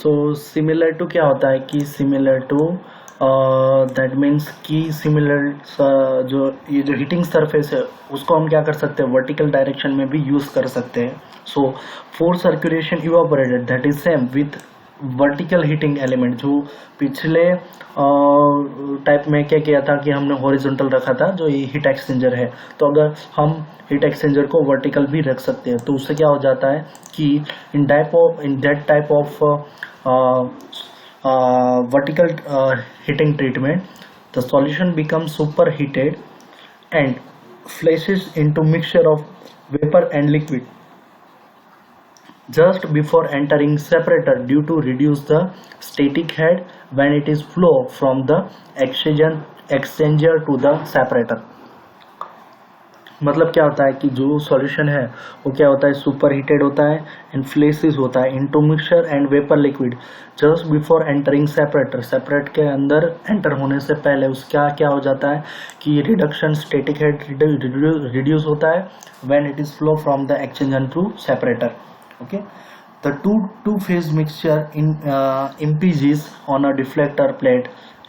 So similar to क्या होता है कि सिमिलर टू दैट मीन्स कि सिमिलर जो ये जो हीटिंग सरफेस है उसको हम क्या कर सकते हैं, वर्टिकल डायरेक्शन में भी यूज कर सकते हैं. So force circulation evaporated that is same with vertical heating element. जो पिछले टाइप में क्या किया था कि हमने हॉरिजॉन्टल रखा था जो ये हीट एक्सचेंजर है, तो अगर हम हीट एक्सचेंजर को वर्टिकल भी रख सकते हैं तो उससे क्या हो जाता है कि in that type of vertical heating treatment, the solution becomes superheated and flashes into mixture of vapor and liquid just before entering separator due to reduce the static head when it is flow from the exchanger to the separator. मतलब क्या होता है कि जो solution है वो क्या होता है, सुपर हीटेड होता है एंड फ्लेसेस होता है into mixture and vapour liquid just before entering separator. Separate के अंदर एंटर होने से पहले उसका क्या हो जाता है कि रिडक्शन स्टैटिक हेड रिड्यूस होता है when it is flow from the exchanger to separator. Okay, the two phase mixture impinges on a deflector plate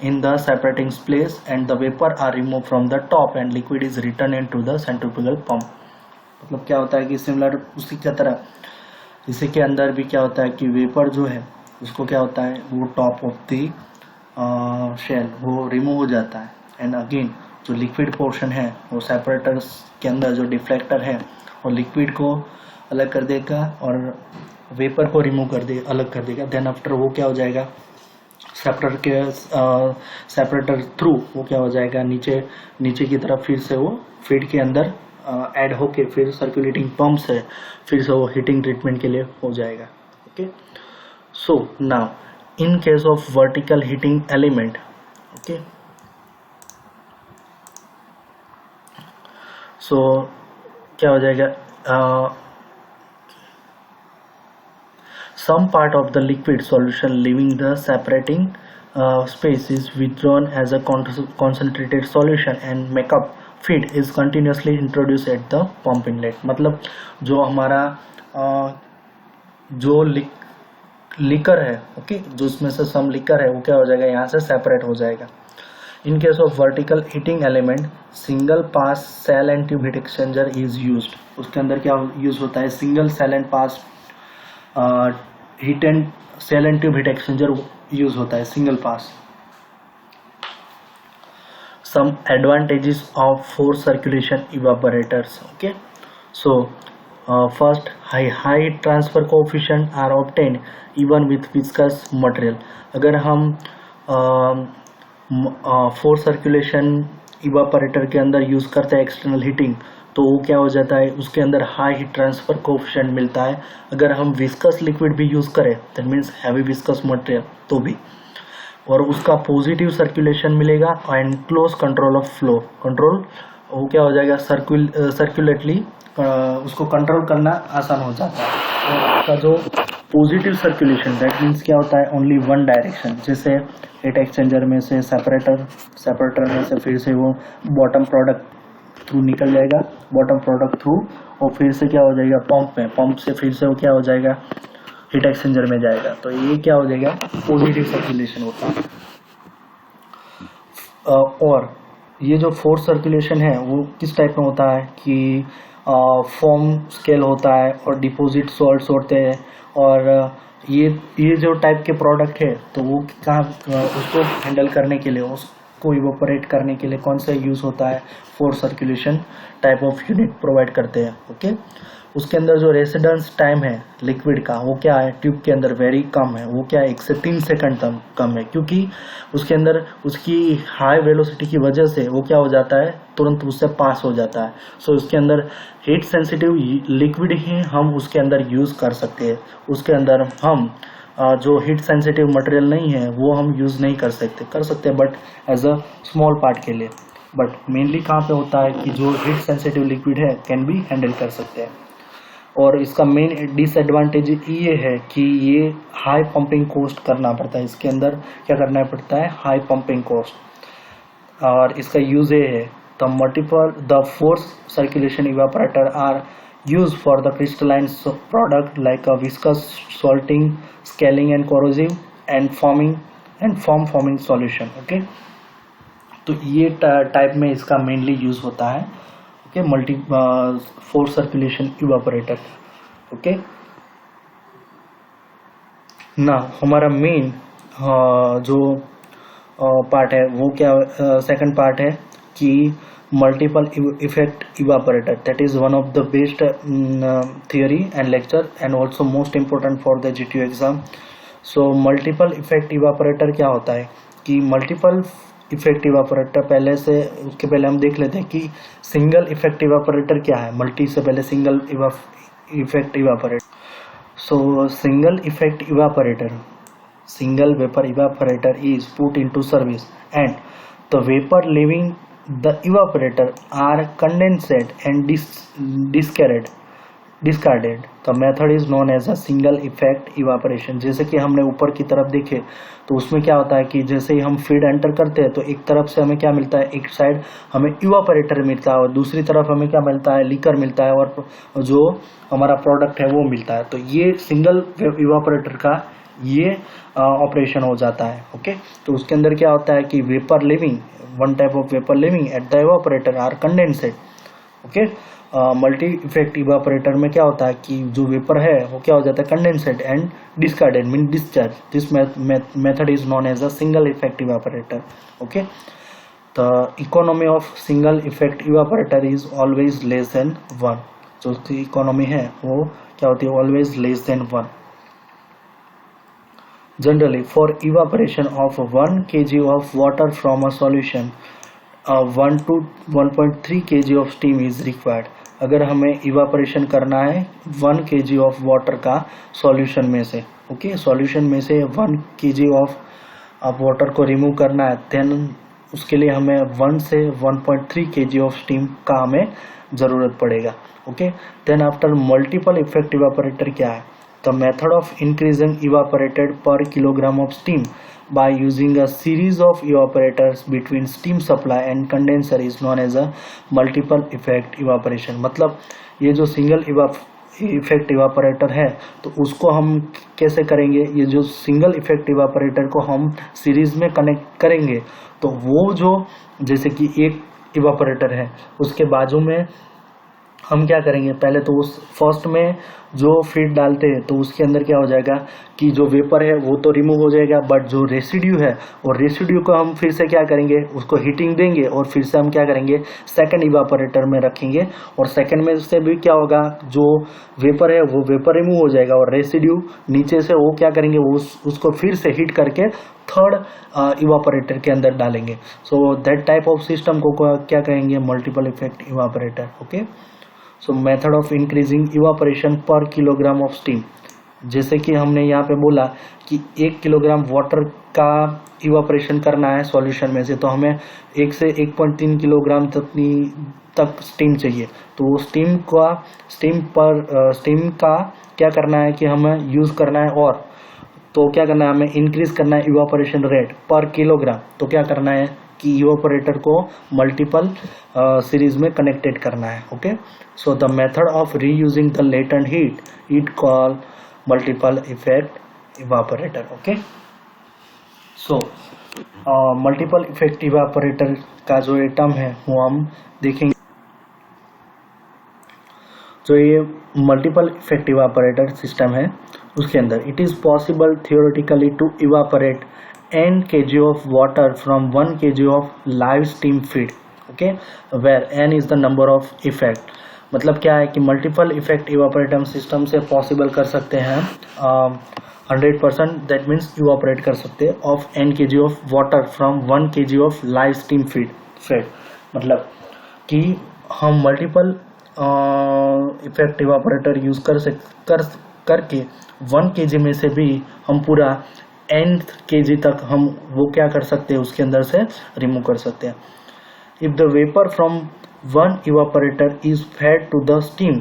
in the separating place and the vapor are removed from the top and liquid is returned into the centrifugal pump. मतलब क्या होता है कि similar उसी की तरह इसी के अंदर भी क्या होता है कि वेपर जो है उसको क्या होता है वो टॉप ऑफ द शेल वो रिमूव हो जाता है एंड अगेन जो लिक्विड पोर्शन है वो सेपरेटर्स के अंदर जो डिफ्लेक्टर है और लिक्विड को अलग कर देगा और वेपर को रिमूव कर दे अलग कर देगा. देन आफ्टर वो क्या हो जाएगा सेपरेटर थ्रू वो क्या हो जाएगा नीचे की तरफ फिर से वो फीड के अंदर ऐड होके फिर सर्कुलेटिंग पंप से फिर से वो हीटिंग ट्रीटमेंट के लिए हो जाएगा. Okay, so now in case of vertical heating element, okay, so क्या हो जाएगा, some part of the liquid solution leaving the separating space is withdrawn as a concentrated solution and makeup feed is continuously introduced at the pump inlet. मतलब जो हमारा जो liquor है, okay, जो उसमें से सम लिकर है वो क्या हो जाएगा यहाँ से सेपरेट हो जाएगा. In case of vertical heating element single pass shell and tube heat exchanger is used. उसके अंदर क्या यूज होता है, single shell and pass heat and shell and tube heat exchanger use होता है, single pass. Some advantages of force circulation evaporators. Okay, so first high transfer coefficient are obtained even with viscous material. अगर हम force circulation evaporator के अंदर use करते हैं external heating तो वो क्या हो जाता है उसके अंदर हाई हीट ट्रांसफर कोएफिशिएंट मिलता है. अगर हम विस्कस लिक्विड भी यूज करें that means heavy viscous material तो भी, और उसका पॉजिटिव सर्कुलेशन मिलेगा and close control of flow. Control वो क्या हो जाएगा सर्कुलेटली उसको कंट्रोल करना आसान हो जाता है. और उसका जो पॉजिटिव सर्कुलेशन दैट मीन्स क्या होता है ओनली वन डायरेक्शन. जैसे हीट एक्सचेंजर में से सेपरेटर में से फिर से वो बॉटम प्रोडक्ट थ्रू निकल जाएगा, बॉटम प्रोडक्ट थ्रू, और फिर से क्या हो जाएगा पंप से फिर से वो क्या हो जाएगा हीट एक्सचेंजर में जाएगा. तो ये क्या हो जाएगा पॉजिटिव सर्कुलेशन होता है. और ये जो फोर्स सर्कुलेशन है वो किस टाइप में होता है कि फॉर्म स्केल होता है और डिपोजिट सॉल्ट्स होते हैं. और ये जो टाइप के प्रोडक्ट है तो वो कहाँ उसको हैंडल करने के लिए को इवोपरेट करने के लिए कौन सा यूज होता है, force circulation type of unit provide करते हैं. ओके, उसके अंदर जो रेसिडेंस टाइम है लिक्विड का वो क्या है ट्यूब के अंदर वेरी कम है. वो क्या है 1 से 3 सेकंड कम है क्योंकि उसके अंदर उसकी हाई वेलोसिटी की वजह से वो क्या हो जाता है तुरंत उससे पास हो जाता है. सो उसके अंदर हीट सेंसिटिव लिक्विड ही हम उसके अंदर यूज कर सकते हैं. उसके अंदर हम जो हीट सेंसिटिव मटेरियल नहीं है वो हम यूज नहीं कर सकते but as a small part के लिए. बट मेनली कहाँ पे होता है कि जो हीट सेंसिटिव लिक्विड है कैन बी हैंडल कर सकते हैं. और इसका मेन डिसएडवांटेज ये है कि ये हाई पंपिंग कॉस्ट करना पड़ता है. इसके अंदर क्या करना पड़ता है हाई पंपिंग कॉस्ट. और इसका यूज ये है the force circulation evaporator are used for the crystalline product like a viscous salting, scaling and corrosive and form forming solution. Okay, तो ये टाइप में इसका मेनली यूज होता है. Okay, multi force circulation evaporator. Okay, ना हमारा main जो part है वो क्या, सेकंड पार्ट है कि multiple effect evaporator. That is one of the best theory and lecture and also most important for the GTU exam. So multiple effect evaporator क्या होता है कि मल्टीपल इफेक्ट इवापोरेटर पहले से उसके पहले हम देख लेते हैं कि सिंगल इफेक्ट इवापोरेटर क्या है. मल्टी से पहले single effect evaporator. So single effect evaporator, single vapor evaporator is put into service and the vapor leaving the evaporator are condensed and discarded. The method is known as a single effect evaporation. जैसे कि हमने ऊपर की तरफ देखे तो उसमें क्या होता है कि जैसे ही हम फीड एंटर करते हैं तो एक तरफ से हमें क्या मिलता है, एक साइड हमें इवापोरेटर मिलता है और दूसरी तरफ हमें क्या मिलता है, लीकर मिलता है और जो हमारा प्रोडक्ट है वो मिलता है. तो ये सिंगल इवापोरेटर का ये ऑपरेशन हो जाता है. ओके, तो उसके अंदर क्या होता है कि vapour leaving, one type of vapour leaving at the evaporator are condensed. Okay, multi effect evaporator में क्या होता है कि जो वेपर है वो क्या हो जाता है, condensed and discarded mean discharge. This method is known as a single effect evaporator. Okay, the economy of single effect evaporator is always less than 1. जो उसकी इकोनॉमी है वो क्या होती है, always less than 1. Generally, for evaporation of 1 kg of water from a solution, 1 to 1.3 kg of steam is required. अगर हमें evaporation करना है 1 kg ऑफ वाटर का सॉल्यूशन में से, ओके, सॉल्यूशन में से 1 kg ऑफ वाटर को रिमूव करना है, देन उसके लिए हमें 1 से 1.3 kg ऑफ स्टीम का हमें ज़रूरत पड़ेगा. Okay, then after multiple effect evaporator क्या है, the method of increasing evaporated per kilogram of steam by using a series of evaporators between steam supply and condenser is known as a multiple effect evaporation. मतलब ये जो single effect evaporator है तो उसको हम कैसे करेंगे, ये जो सिंगल इफेक्ट इवापोरेटर को हम सीरीज में कनेक्ट करेंगे तो वो जो जैसे कि एक इवापोरेटर है उसके बाजू में हम क्या करेंगे, पहले तो उस फर्स्ट में जो फीड डालते हैं तो उसके अंदर क्या हो जाएगा कि जो वेपर है वो तो रिमूव हो जाएगा, बट जो रेसिड्यू है और रेसिड्यू को हम फिर से क्या करेंगे, उसको हीटिंग देंगे और फिर से हम क्या करेंगे, सेकंड इवापोरेटर में रखेंगे और सेकंड में से भी क्या होगा, जो वेपर है वो वेपर रिमूव हो जाएगा और रेसिड्यू नीचे से वो क्या करेंगे, उसको फिर से हीट करके थर्ड इवापोरेटर के अंदर डालेंगे. So that type of system को क्या कहेंगे, multiple effect evaporator. Okay, so method of increasing evaporation पर किलोग्राम ऑफ स्टीम. जैसे कि हमने यहाँ पे बोला कि 1 किलोग्राम वाटर का इवापोरेशन करना है सॉल्यूशन में से, तो हमें 1 से 1.3 किलोग्राम तक स्टीम चाहिए. तो वो स्टीम का क्या करना है कि हमें यूज़ करना है, और तो क्या करना है, हमें इंक्रीज करना है इवापोरेशन रेट पर किलोग्राम. तो क्या करना है कि इवापोरेटर को मल्टीपल सीरीज में कनेक्टेड करना है. Okay, so the method of reusing the latent heat it call multiple effect evaporator. Okay, so multiple effect evaporator का जो ये टर्म है वो हम देखेंगे. जो ये मल्टीपल इफेक्ट इवापोरेटर सिस्टम है उसके अंदर it is possible theoretically to evaporate n kg of water from 1 kg of live steam feed. okay, where n is the number of effect. मतलब क्या है कि मल्टीपल इफेक्ट इवापोरेटर सिस्टम से possible कर सकते हैं 100%, दैट मीन्स इवापोरेट कर सकते हैं of n kg of water from 1 kg of live steam feed. मतलब कि हम मल्टीपल इफेक्ट इवापोरेटर यूज करके 1 kg में से भी हम पूरा nth kg तक हम वो क्या कर सकते हैं, उसके अंदर से रिमूव कर सकते हैं. If the vapour from one evaporator is fed to the steam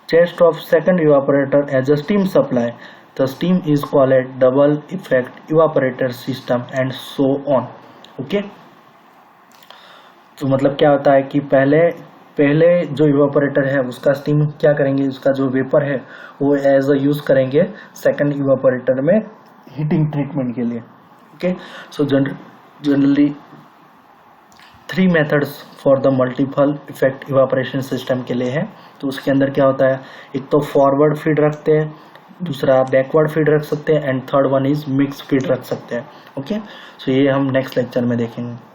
chest of second evaporator as a steam supply, the steam is called double effect evaporator system and so on. okay, तो मतलब क्या होता है कि पहले जो evaporator है उसका स्टीम क्या करेंगे, उसका जो वेपर है वो एज अ यूज करेंगे सेकंड इवापोरेटर में हीटिंग ट्रीटमेंट के लिए। Okay, so generally 3 methods for the multiple effect evaporation system के लिए है। तो उसके अंदर क्या होता है, एक तो फॉरवर्ड फीड रखते हैं, दूसरा बैकवर्ड फीड रख सकते हैं, and third one is mix feed रख सकते हैं। ओके, सो ये हम नेक्स्ट लेक्चर में देखेंगे।